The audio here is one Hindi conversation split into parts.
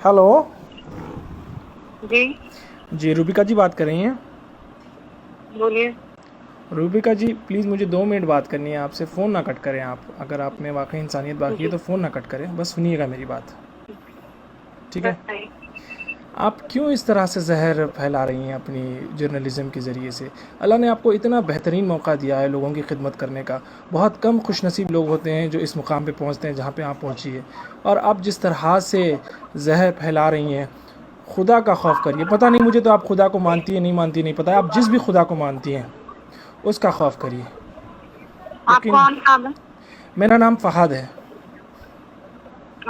हेलो। जी जी रूबिका जी बात कर रही हैं? बोलिए। रूबिका जी प्लीज़ मुझे 2 मिनट बात करनी है आपसे। फ़ोन ना कट करें आप। अगर आप में वाकई इंसानियत बाकी है जी तो फ़ोन ना कट करें, बस सुनिएगा मेरी बात, ठीक है? बताइए। आप क्यों इस तरह से जहर फैला रही हैं अपनी जर्नलिज़म के ज़रिए से? अल्लाह ने आपको इतना बेहतरीन मौका दिया है लोगों की खिदमत करने का। बहुत कम खुशनसीब लोग होते हैं जो इस मुकाम पे पहुंचते हैं जहां पे आप पहुंची है। और आप जिस तरह से जहर फैला रही हैं, खुदा का खौफ करिए। पता नहीं मुझे तो आप खुदा को मानती है नहीं मानती नहीं पता है, आप जिस भी खुदा को मानती हैं उसका खौफ करिए। आप यकीन। कौन नाम है मेरा नाम फ़हाद है।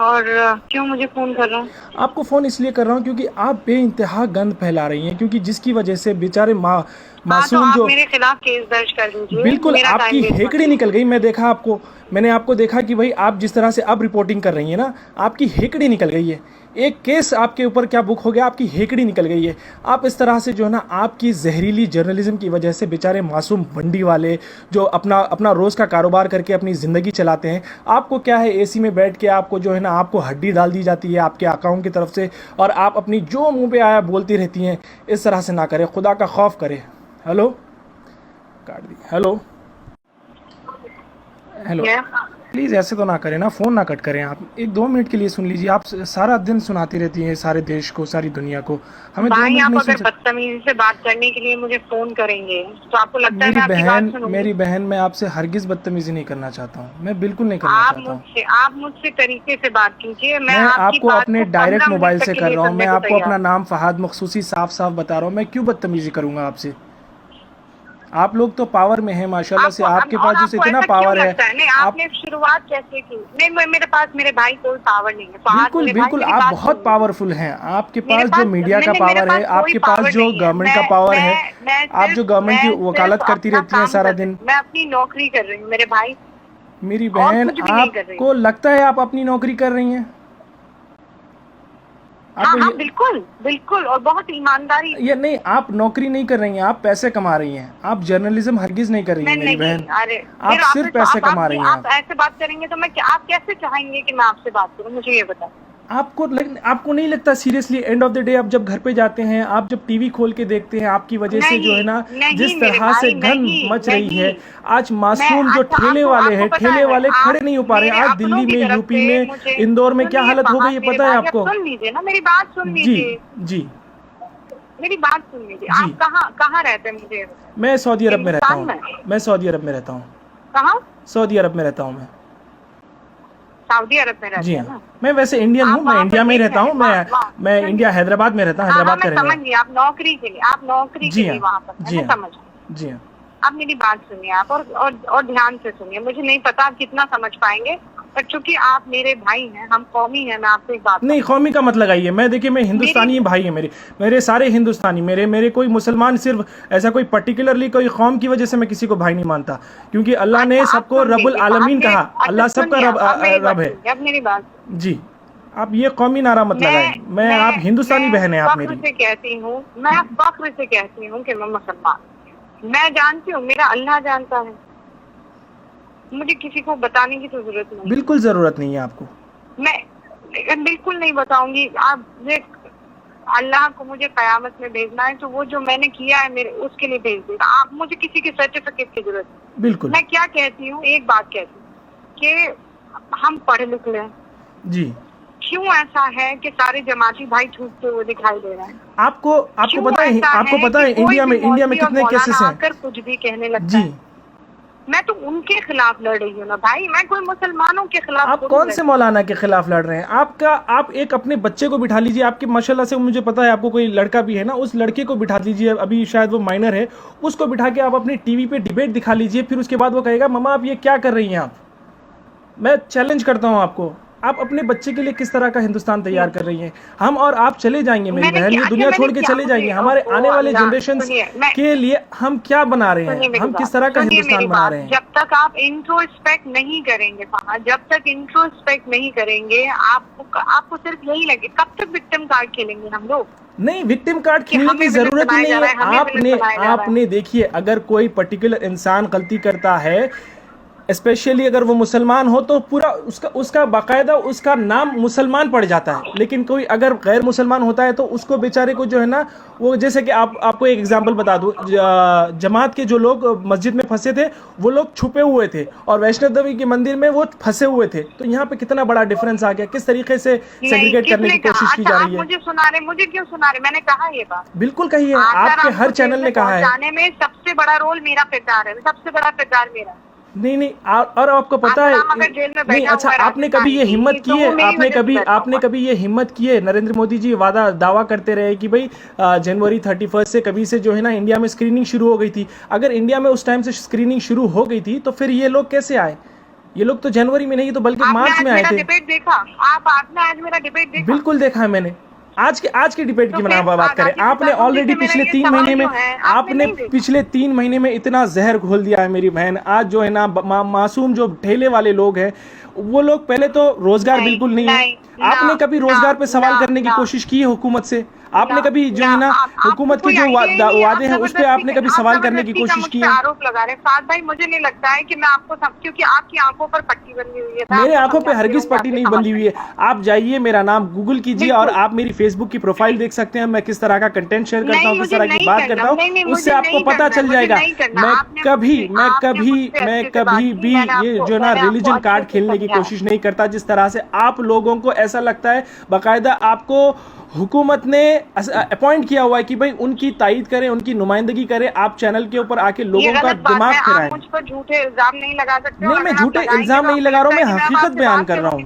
और क्यों मुझे फोन कर रहा हूँ? आपको फ़ोन इसलिए कर रहा हूँ क्योंकि आप बेइंतहा गंद फैला रही हैं, क्योंकि जिसकी वजह से बेचारे हाँ, तो मासूम आप जो मेरे खिलाफ केस दर्ज कर दीजिए। बिल्कुल मेरा आपकी टाइम वेस्ट मत हेकड़ी निकल कीजिए। गई। मैं देखा आपको, मैंने आपको देखा कि भाई आप जिस तरह से अब रिपोर्टिंग कर रही हैं ना, आपकी हेकड़ी निकल गई है। एक केस आपके ऊपर क्या बुक हो गया, आपकी हेकड़ी निकल गई है। आप इस तरह से जो है ना, आपकी जहरीली जर्नलिज्म की वजह से बेचारे मासूम मंडी वाले जो अपना अपना रोज़ का कारोबार करके अपनी ज़िंदगी चलाते हैं, आपको क्या है एसी में बैठ के आपको जो है ना, आपको हड्डी डाल दी जाती है आपके अकाउंट की तरफ से, और आप अपनी जो मुंह पे आया बोलती रहती हैं। इस तरह से ना करें, खुदा का खौफ करें। हेलो, काट दी। Hello hello. क्या? प्लीज़ ऐसे तो ना करें ना, फ़ोन ना कट करें आप। 1-2 मिनट के लिए सुन लीजिए। आप सारा दिन सुनाती रहती हैं सारे देश को, सारी दुनिया को। हमें दो भाई, मिनट आप नहीं सुन अगर सकते? बदतमीजी से बात करने के लिए मुझे फोन करेंगे तो आपको लगता है मैं आपकी बात सुनूंगी? मेरी बहन, मैं आपसे हरगिज़ बदतमीज़ी नहीं करना चाहता हूँ। मैं बिल्कुल नहीं करना चाहता हूँ। आप मुझसे तरीके से बात कीजिए। मैं मैं आपकी आपको बात अपने को डायरेक्ट 15 मोबाइल मिनट तक से के कर लिए रहा हूँ। मैं सुनने को आपको अपना तैयार। नाम फ़हाद मखसूसी साफ साफ बता रहा हूँ। मैं क्यों बदतमीज़ी करूँगा आपसे? आप लोग तो पावर में हैं माशाल्लाह से, आपको आपके और पास जो आपको इतना ऐसा क्यों पावर है। लगता है? नहीं, आप आपने शुरुआत कैसे की? नहीं, मेरे पास मेरे भाई कोई पावर नहीं है। फहाद बिल्कुल मेरे भाई, बिल्कुल मेरी आप बात बहुत सुन लीजिए। पावरफुल हैं। आपके मेरे पास जो पास मीडिया का नहीं, मेरे पावर पास है, कोई आपके पास पावर जो नहीं है। गवर्नमेंट का पावर है, मैं आप जो गवर्नमेंट की वकालत सिर्फ करती अपना रहती हैं काम सारा कर रही दिन। हूँ। मैं अपनी नौकरी कर रही हूँ मेरे भाई, मेरी और बहन, कुछ भी नहीं कर रही हूँ। आपको लगता है आप अपनी नौकरी कर रही हैं? हाँ आपको हाँ, ये बिल्कुल बिल्कुल, और बहुत ईमानदारी से। ये नहीं, आप नौकरी नहीं कर रही हैं, आप पैसे कमा रही हैं। आप जर्नलिज्म हरगिज़ नहीं कर रही मैं हैं मेरी नहीं, बहन। अरे आप फिर सिर्फ पैसे कमा रही हैं आप ऐसे बात करेंगे तो आप कैसे चाहेंगे कि मैं आपसे बात करूँ? मुझे ये बताओ। आपको नहीं लगता seriously, end of the day आप जब घर पे जाते हैं, आप जब टीवी खोल के देखते हैं, आपकी वजह से जो है नहीं ना, नहीं जिस मेरे तरह से भाई, गंद नहीं मच रही नहीं। है। आज मैं मासूम जो अच्छा, ठेले आपको वाले आपको हैं, पता ठेले है, वाले खड़े आप नहीं हो पा रहे हैं। मेरे आज अपनों दिल्ली की में, तरफ यूपी से में, मुझे इंदौर में क्या सुनिए। हालत हो गई फहाद है मेरे पता है भाई, आप आपको? सुन लीजिए ना, मेरी बात सुन जी लीजिए। जी मेरी बात सुन लीजिए। जी। आप कहाँ कहाँ रहते हैं मुझे ये बताइए? मैं सऊदी अरब में रहता हिंदुस्तान हूँ। में? मैं सऊदी अरब में रहता हूँ। कहाँ? सऊदी अरब में रहता हूँ मैं। सऊदी अरब में जी रहते हैं हाँ। ना? मैं वैसे इंडियन हूँ, आप मैं वहाँ पर इंडिया में ही देख रहता रहे हैं, हूँ। वहाँ वहाँ मैं सुनिए। इंडिया हैदराबाद में रहता हूँ, हाँ हाँ, हैदराबाद का मैं रहने समझ वाला। गई। आप नौकरी के जी लिए हाँ वहाँ पर है, जी मैं हाँ समझ गई। जी हाँ। आप मेरी बात सुनिए, आप और ध्यान से सुनिए। मुझे नहीं पता आप कितना समझ पाएंगे, पर चूंकि आप मेरे भाई हैं, हम कौमी हैं, मैं आपसे एक बात नहीं, बताऊं। कौमी का मत लगाइए। मैं देखिए, मैं मेरी हिंदुस्तानी भाई है मेरे। मेरे सारे हिंदुस्तानी, मेरे मेरे कोई मुसलमान, सिर्फ ऐसा कोई पर्टिकुलरली कोई कौम की वजह से मैं किसी को भाई नहीं मानता, क्योंकि अल्लाह अच्छा, ने आप सबको सुन रब्बुल लीजिए। आलमीन आपने कहा। अच्छा अल्लाह सबका सुनिए, अब मेरी बात रब है। सुनिए, अब मेरी बात सुनिए। जी। आप ये कौमी नारा मत लगाएं। आप हिंदुस्तानी मैं बहन है आप फख्र मेरी। से कहती हूँ, मैं फख्र से कहती हूँ कि मैं मुसलमान हूं। मैं जानती हूँ, मेरा अल्लाह जानता है। मुझे किसी को बताने की तो जरूरत नहीं है। बिल्कुल ज़रूरत नहीं है आपको। मैं बिल्कुल नहीं बताऊंगी। आप अल्लाह को मुझे कयामत में भेजना है तो वो जो मैंने किया है मेरे उसके लिए भेज देगा। आप मुझे किसी के सर्टिफिकेट की जरूरत नहीं। बिल्कुल। मैं क्या कहती हूँ, एक बात कहती हूँ कि हम पढ़े लिख लें। जी। क्यों ऐसा है कि सारे जमाती भाई छूटते हुए दिखाई दे रहे हैं? आपको आपको क्यों पता है, ऐसा आपको है पता कि है कोई भी इंडिया में मौलवी और कितने केसेस मौलाना हैं? आकर कुछ भी कहने लगता जी। है? मैं तो उनके खिलाफ लड़ रही हूँ ना भाई, मैं कोई मुसलमानों के खिलाफ आप थोड़ी कौन लड़ से रही हूँ। मौलाना के खिलाफ लड़ रहे हैं? आप एक अपने बच्चे को बिठा लीजिए। आपके माशाल्लाह से मुझे पता है आपको कोई लड़का भी है ना, उस लड़के को बिठा लीजिए। अभी शायद वो माइनर है, उसको बिठा के आप अपनी टीवी पे डिबेट दिखा लीजिए। फिर उसके बाद वो कहेगा मम्मा आप ये क्या कर रही हैं आप। मैं चैलेंज करता हूं आपको, आप अपने बच्चे के लिए किस तरह का हिंदुस्तान तैयार कर रही हैं? हम और आप चले जाएंगे मेरी मैंने बहन, क्या? ये अच्छा, दुनिया मैंने छोड़ के क्या? चले मुझे जाएंगे। हमारे ओ आने वाले अल्लाह, जनरेशंस सुनिए, मैं के लिए हम क्या बना रहे सुनिए हैं, मेरी हम बात, किस तरह का सुनिए मेरी हिंदुस्तान बना बात। रहे हैं? जब तक आप इंट्रोस्पेक्ट नहीं करेंगे फहद, जब तक इंट्रोस्पेक्ट नहीं करेंगे, आपको सिर्फ यही लगे। कब तक विक्टिम कार्ड खेलेंगे हम लोग? नहीं, विक्टिम कार्ड कि खेलने की हमें विलन ज़रूरत ही बनाया नहीं जा है। रहा है, हमें विलन बनाया जा रहा है। आपने देखिए, अगर कोई पर्टिकुलर इंसान गलती करता है, स्पेशली अगर वो मुसलमान हो तो पूरा उसका बाकायदा उसका नाम मुसलमान पड़ जाता है। लेकिन कोई अगर गैर मुसलमान होता है तो उसको बेचारे को जो है ना, वो जैसे कि आपको एक एग्जांपल बता दूं, जमात के जो लोग मस्जिद में फंसे थे वो लोग छुपे हुए थे और वैष्णो देवी के मंदिर में वो फंसे हुए थे। तो यहाँ पे कितना बड़ा डिफरेंस आ गया, किस तरीके से सेग्रीगेट करने की कोशिश की जा रही है। मुझे सुना रहे, मुझे क्यों सुना रहे? मैंने कहा ये बात। बिल्कुल कही है, आपके हर चैनल ने कहा है। जाने में सबसे बड़ा रोल मेरा किरदार है, सबसे बड़ा किरदार मेरा। नहीं और आपको पता है नहीं, अच्छा आपने कभी ये हिम्मत की है, आपने कभी ये हिम्मत की है? नरेंद्र मोदी जी दावा करते रहे कि भाई जनवरी 31 से कभी से जो है ना इंडिया में स्क्रीनिंग शुरू हो गई थी। अगर इंडिया में उस टाइम से स्क्रीनिंग शुरू हो गई थी तो फिर ये लोग कैसे आए? ये लोग तो जनवरी में नहीं तो बल्कि मार्च में आए थे। डिबेट देखा आपने? आज मेरा डिबेट देखा? बिल्कुल देखा है मैंने। आज के डिबेट की बात करें, आपने ऑलरेडी पिछले 3 महीने में पिछले 3 महीने में इतना जहर घोल दिया है मेरी बहन। आज जो है ना मासूम जो ठेले वाले लोग हैं वो लोग, पहले तो रोजगार बिल्कुल नहीं है। आपने कभी रोजगार पे सवाल करने की कोशिश की है हुकूमत से? आपने कभी जो है ना हुकूमत के जो वादे हैं उस पर आपने कभी सवाल करने की कोशिश की है? आरोप लगा रहे फाद भाई, मुझे नहीं लगता है कि मैं आपको क्योंकि आपकी आंखों पर पट्टी बंधी हुई है। मेरे आंखों पे हरगिज पट्टी नहीं बंधी हुई है। आप जाइए, मेरा नाम गूगल कीजिए और आप मेरी फेसबुक की प्रोफाइल देख सकते हैं। मैं किस तरह का कंटेंट शेयर करता हूँ, किस तरह की बात करता हूँ, उससे आपको पता चल जाएगा। मैं कभी भी ये जो ना रिलीजन कार्ड खेलने की कोशिश नहीं करता। जिस तरह से आप लोगों को ऐसा लगता है, बाकायदा आपको हुकूमत ने अपॉइंट किया हुआ है कि भाई उनकी तायीद करें, उनकी नुमाइंदगी करें, आप चैनल के ऊपर आके लोगों का दिमाग फिराएं। मुझ पर झूठे इल्जाम नहीं लगा सकते। नहीं, मैं झूठे इल्जाम नहीं लगा रहा हूँ, मैं हकीकत बयान कर रहा हूँ।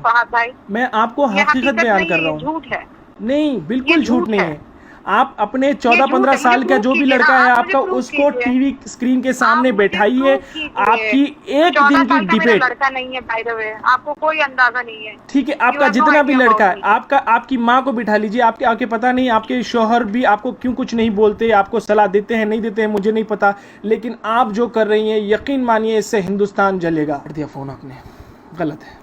मैं आपको हकीकत बयान कर रहा हूँ। झूठ है? नहीं, बिल्कुल झूठ नहीं है। आप अपने 14-15 साल का जो भी लड़का है आपका, उसको टीवी स्क्रीन के सामने बैठाइए। आपकी एक दिन की डिबेट, लड़का नहीं है बाय द वे, आपको कोई अंदाजा नहीं है। ठीक है, आपका जितना भी लड़का है, आपकी माँ को बिठा लीजिए। आपके पता नहीं आपके शौहर भी आपको क्यों कुछ नहीं बोलते, आपको सलाह देते हैं नहीं देते हैं मुझे नहीं पता, लेकिन आप जो कर रही हैं यकीन मानिए इससे हिंदुस्तान जलेगा। दिया फोन आपने, गलत है।